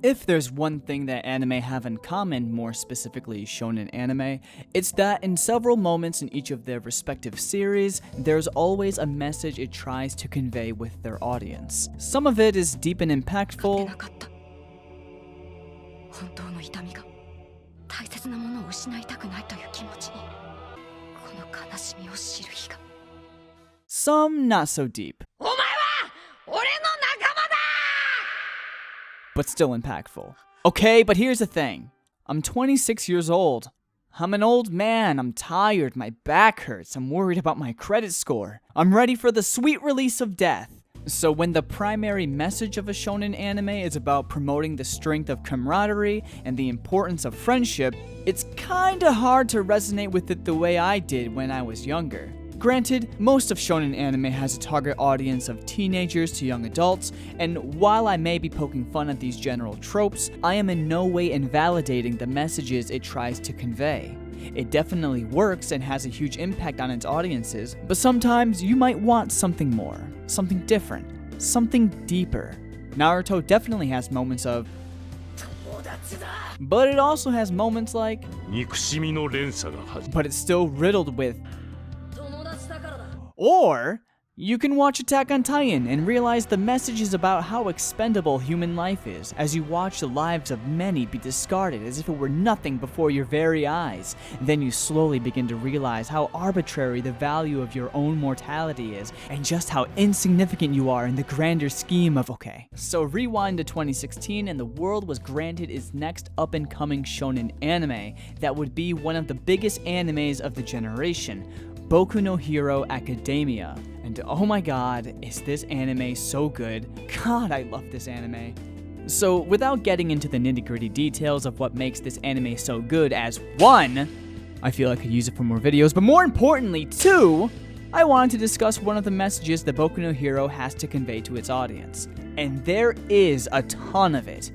If there's one thing that anime have in common, more specifically shonen anime, it's that in several moments in each of their respective series, there's always a message it tries to convey with their audience. Some of it is deep and impactful, some not so deep, but still impactful. Okay, but here's the thing. I'm 26 years old. I'm an old man. I'm tired. My back hurts. I'm worried about my credit score. I'm ready for the sweet release of death. So when the primary message of a shonen anime is about promoting the strength of camaraderie and the importance of friendship, it's kinda hard to resonate with it the way I did when I was younger. Granted, most of shonen anime has a target audience of teenagers to young adults, and while I may be poking fun at these general tropes, I am in no way invalidating the messages it tries to convey. It definitely works and has a huge impact on its audiences, but sometimes you might want something more, something different, something deeper. Naruto definitely has moments of, but it also has moments like, but it's still riddled with, or you can watch Attack on Titan and realize the message is about how expendable human life is as you watch the lives of many be discarded as if it were nothing before your very eyes. Then you slowly begin to realize how arbitrary the value of your own mortality is and just how insignificant you are in the grander scheme of okay. So rewind to 2016 and the world was granted its next up-and-coming shonen anime that would be one of the biggest animes of the generation, Boku no Hero Academia. And oh my god, is this anime so good. God, I love this anime. So without getting into the nitty-gritty details of what makes this anime so good as 1, I feel I could use it for more videos, but more importantly 2, I wanted to discuss one of the messages that Boku no Hero has to convey to its audience. And there is a ton of it.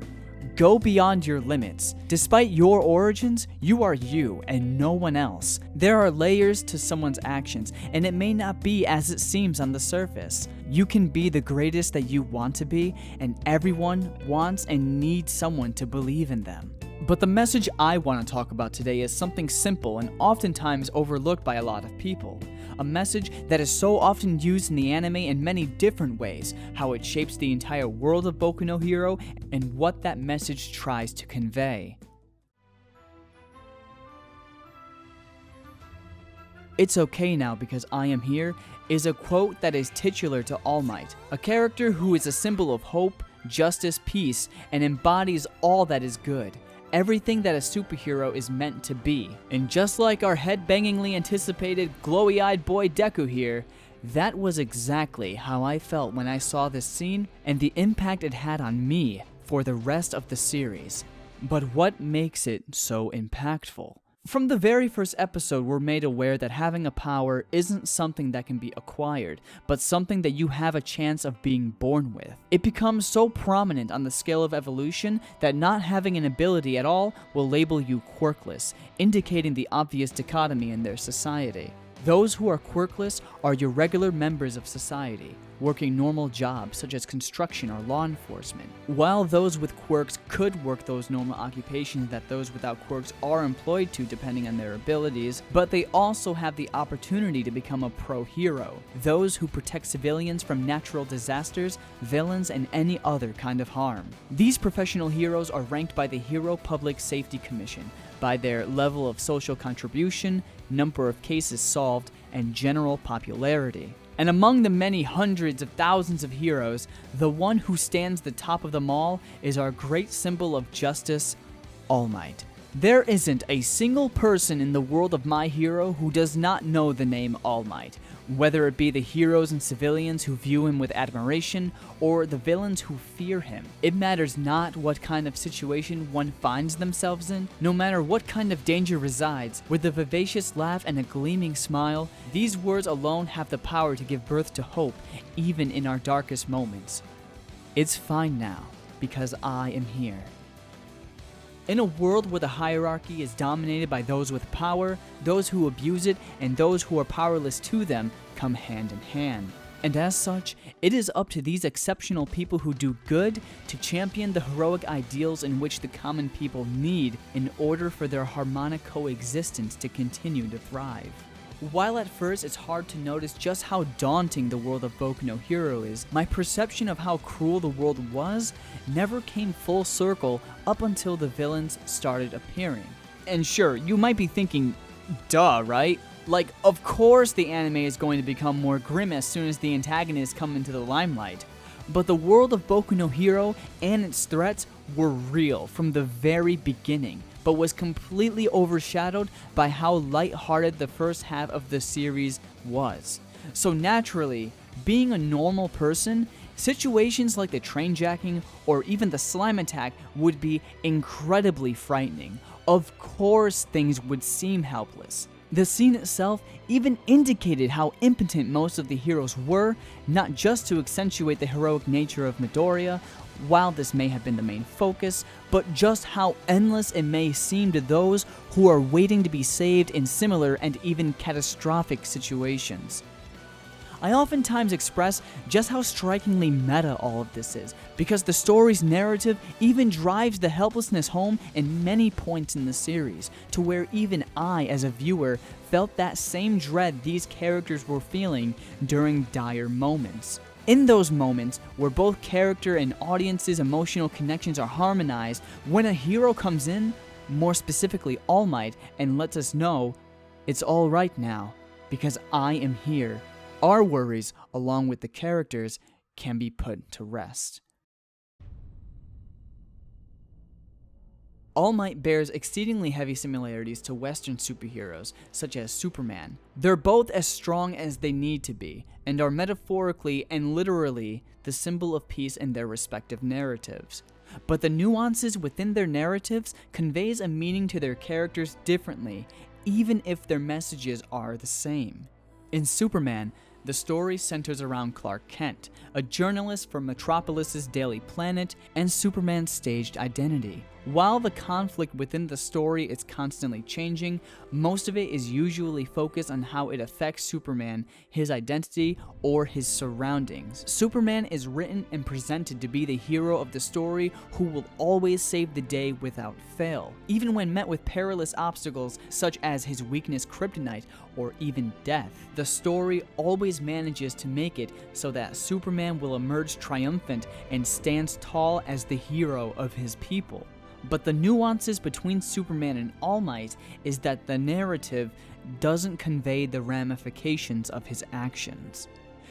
Go beyond your limits. Despite your origins, you are you and no one else. There are layers to someone's actions, and it may not be as it seems on the surface. You can be the greatest that you want to be, and everyone wants and needs someone to believe in them. But the message I want to talk about today is something simple and oftentimes overlooked by a lot of people. A message that is so often used in the anime in many different ways, how it shapes the entire world of Boku no Hero, and what that message tries to convey. "It's okay now because I am here" is a quote that is titular to All Might, a character who is a symbol of hope, justice, peace, and embodies all that is good. Everything that a superhero is meant to be. And just like our head-bangingly anticipated glowy-eyed boy Deku here, that was exactly how I felt when I saw this scene and the impact it had on me for the rest of the series. But what makes it so impactful? From the very first episode, we're made aware that having a power isn't something that can be acquired, but something that you have a chance of being born with. It becomes so prominent on the scale of evolution that not having an ability at all will label you quirkless, indicating the obvious dichotomy in their society. Those who are quirkless are your regular members of society, working normal jobs such as construction or law enforcement, while those with quirks could work those normal occupations that those without quirks are employed to depending on their abilities, but they also have the opportunity to become a pro-hero, those who protect civilians from natural disasters, villains, and any other kind of harm. These professional heroes are ranked by the Hero Public Safety Commission by their level of social contribution, number of cases solved, and general popularity. And among the many hundreds of thousands of heroes, the one who stands the top of them all is our great symbol of justice, All Might. There isn't a single person in the world of My Hero who does not know the name All Might, whether it be the heroes and civilians who view him with admiration, or the villains who fear him. It matters not what kind of situation one finds themselves in, no matter what kind of danger resides. With a vivacious laugh and a gleaming smile, these words alone have the power to give birth to hope, even in our darkest moments. It's fine now, because I am here. In a world where the hierarchy is dominated by those with power, those who abuse it, and those who are powerless to them come hand in hand. And as such, it is up to these exceptional people who do good to champion the heroic ideals in which the common people need in order for their harmonic coexistence to continue to thrive. While at first it's hard to notice just how daunting the world of Boku no Hero is, my perception of how cruel the world was never came full circle up until the villains started appearing. And sure, you might be thinking, duh, right? Like, of course the anime is going to become more grim as soon as the antagonists come into the limelight. But the world of Boku no Hero and its threats were real from the very beginning, but was completely overshadowed by how lighthearted the first half of the series was. So naturally, being a normal person, situations like the train jacking or even the slime attack would be incredibly frightening. Of course things would seem helpless. The scene itself even indicated how impotent most of the heroes were, not just to accentuate the heroic nature of Midoriya, while this may have been the main focus, but just how endless it may seem to those who are waiting to be saved in similar and even catastrophic situations. I oftentimes express just how strikingly meta all of this is, because the story's narrative even drives the helplessness home in many points in the series, to where even I, as a viewer, felt that same dread these characters were feeling during dire moments. In those moments, where both character and audience's emotional connections are harmonized, when a hero comes in, more specifically All Might, and lets us know, it's alright now, because I am here, our worries, along with the characters, can be put to rest. All Might bears exceedingly heavy similarities to Western superheroes, such as Superman. They're both as strong as they need to be, and are metaphorically and literally the symbol of peace in their respective narratives. But the nuances within their narratives conveys a meaning to their characters differently, even if their messages are the same. In Superman, the story centers around Clark Kent, a journalist for Metropolis's Daily Planet, and Superman's staged identity. While the conflict within the story is constantly changing, most of it is usually focused on how it affects Superman, his identity, or his surroundings. Superman is written and presented to be the hero of the story who will always save the day without fail, even when met with perilous obstacles such as his weakness kryptonite or even death. The story always manages to make it so that Superman will emerge triumphant and stands tall as the hero of his people. But the nuances between Superman and All Might is that the narrative doesn't convey the ramifications of his actions.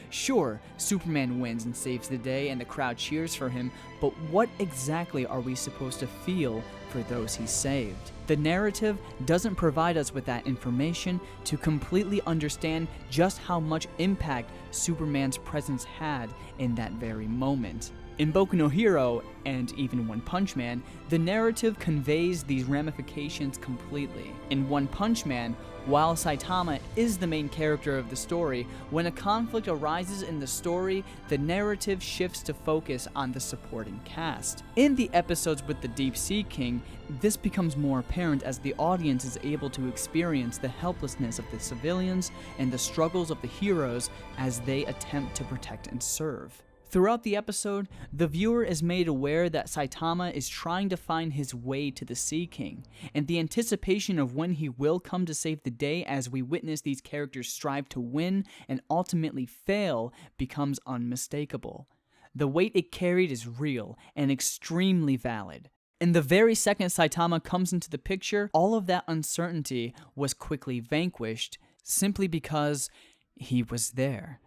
Sure, Superman wins and saves the day and the crowd cheers for him, but what exactly are we supposed to feel for those he saved? The narrative doesn't provide us with that information to completely understand just how much impact Superman's presence had in that very moment. In Boku no Hero, and even One Punch Man, the narrative conveys these ramifications completely. In One Punch Man, while Saitama is the main character of the story, when a conflict arises in the story, the narrative shifts to focus on the supporting cast. In the episodes with the Deep Sea King, this becomes more apparent as the audience is able to experience the helplessness of the civilians and the struggles of the heroes as they attempt to protect and serve. Throughout the episode, the viewer is made aware that Saitama is trying to find his way to the Sea King, and the anticipation of when he will come to save the day as we witness these characters strive to win and ultimately fail becomes unmistakable. The weight it carried is real and extremely valid. And the very second Saitama comes into the picture, all of that uncertainty was quickly vanquished, simply because he was there.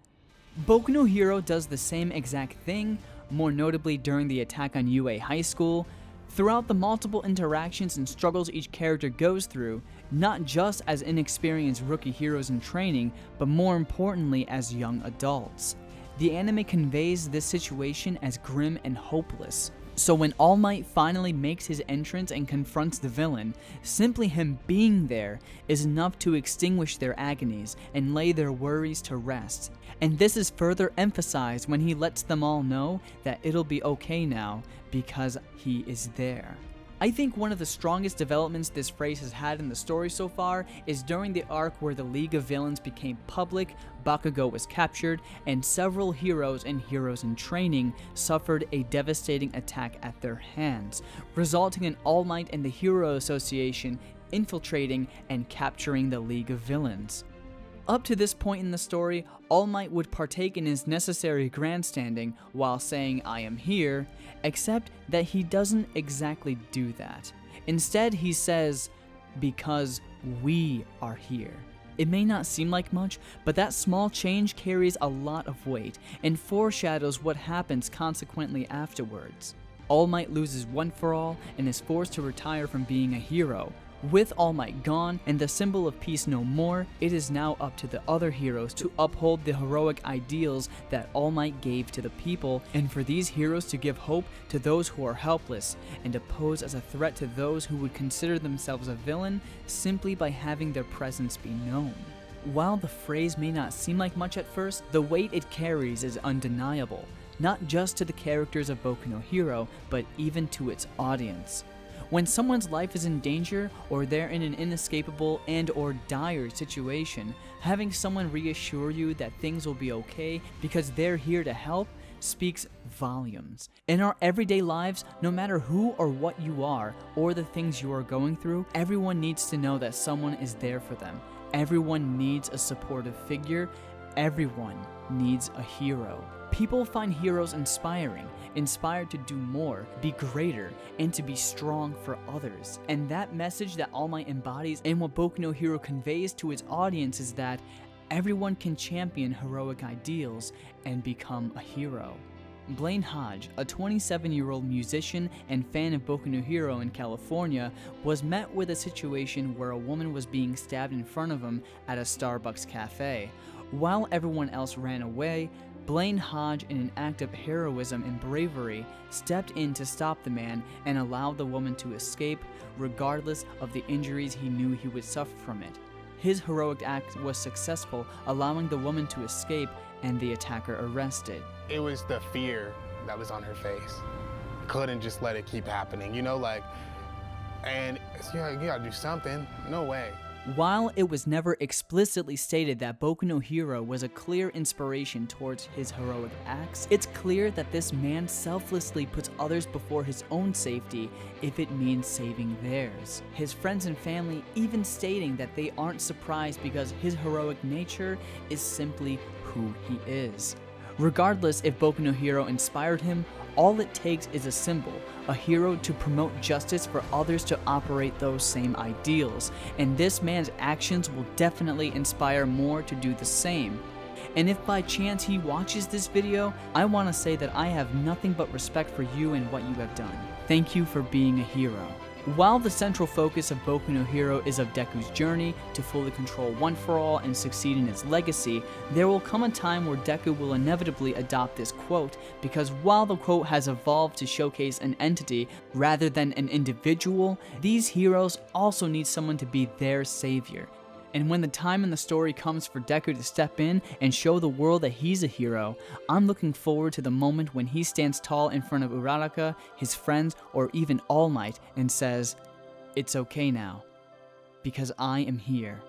Boku no Hero does the same exact thing, more notably during the attack on UA High School, throughout the multiple interactions and struggles each character goes through, not just as inexperienced rookie heroes in training, but more importantly as young adults. The anime conveys this situation as grim and hopeless. So when All Might finally makes his entrance and confronts the villain, simply him being there is enough to extinguish their agonies and lay their worries to rest. And this is further emphasized when he lets them all know that it'll be okay now because he is there. I think one of the strongest developments this phrase has had in the story so far is during the arc where the League of Villains became public, Bakugo was captured, and several heroes and heroes in training suffered a devastating attack at their hands, resulting in All Might and the Hero Association infiltrating and capturing the League of Villains. Up to this point in the story, All Might would partake in his necessary grandstanding while saying "I am here," except that he doesn't exactly do that. Instead, he says, "Because we are here." It may not seem like much, but that small change carries a lot of weight and foreshadows what happens consequently afterwards. All Might loses One for All and is forced to retire from being a hero. With All Might gone and the symbol of peace no more, it is now up to the other heroes to uphold the heroic ideals that All Might gave to the people, and for these heroes to give hope to those who are helpless, and to pose as a threat to those who would consider themselves a villain simply by having their presence be known. While the phrase may not seem like much at first, the weight it carries is undeniable, not just to the characters of Boku no Hero, but even to its audience. When someone's life is in danger, or they're in an inescapable and or dire situation, having someone reassure you that things will be okay because they're here to help speaks volumes. In our everyday lives, no matter who or what you are, or the things you are going through, everyone needs to know that someone is there for them. Everyone needs a supportive figure. Everyone needs a hero. People find heroes inspired to do more, be greater, and to be strong for others. And that message that All Might embodies and what Boku no Hero conveys to its audience is that everyone can champion heroic ideals and become a hero. Blaine Hodge, a 27-year-old musician and fan of Boku no Hero in California, was met with a situation where a woman was being stabbed in front of him at a Starbucks cafe. While everyone else ran away, Blaine Hodge, in an act of heroism and bravery, stepped in to stop the man and allow the woman to escape, regardless of the injuries he knew he would suffer from it. His heroic act was successful, allowing the woman to escape and the attacker arrested. It was the fear that was on her face. Couldn't just let it keep happening, and you gotta do something. No way. While it was never explicitly stated that Boku no Hero was a clear inspiration towards his heroic acts, it's clear that this man selflessly puts others before his own safety if it means saving theirs. His friends and family even stating that they aren't surprised because his heroic nature is simply who he is. Regardless if Boku no Hero inspired him, all it takes is a symbol, a hero to promote justice for others to operate those same ideals, and this man's actions will definitely inspire more to do the same. And if by chance he watches this video, I want to say that I have nothing but respect for you and what you have done. Thank you for being a hero. While the central focus of Boku no Hero is of Deku's journey to fully control One for All and succeed in its legacy, there will come a time where Deku will inevitably adopt this quote, because while the quote has evolved to showcase an entity rather than an individual, these heroes also need someone to be their savior. And when the time in the story comes for Deku to step in and show the world that he's a hero, I'm looking forward to the moment when he stands tall in front of Uraraka, his friends, or even All Might and says, "It's okay now, because I am here."